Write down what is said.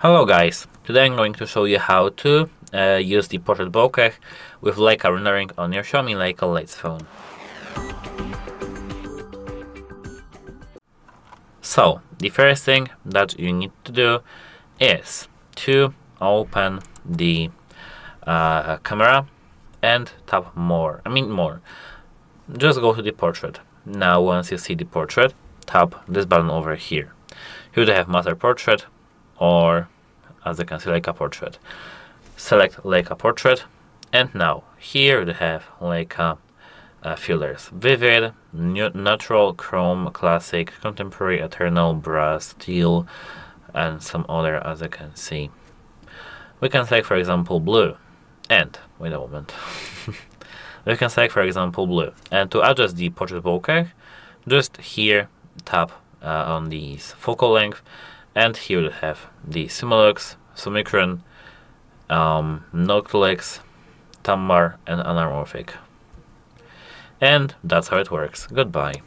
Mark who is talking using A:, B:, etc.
A: Hello guys, today I'm going to show you how to use the portrait bokeh with Leica Rendering on your Xiaomi Leica Leitz Phone. So, the first thing that you need to do is to open the camera and tap more. Just go to the portrait. Now once you see the portrait, tap this button over here. You would have Master Portrait, or as you can see, Leica Portrait. Select Leica Portrait, and now here you have Leica filters: Vivid, Natural, Chrome, Classic, Contemporary, Eternal, Brass, Steel, and some other, as you can see. We can select, for example, blue, and wait a moment. We can select, for example, blue, and to adjust the portrait bokeh, just here tap on the focal length, and here you have the Summilux, Sumicron, Noctilux, Tambar, and Anamorphic. And that's how it works. Goodbye.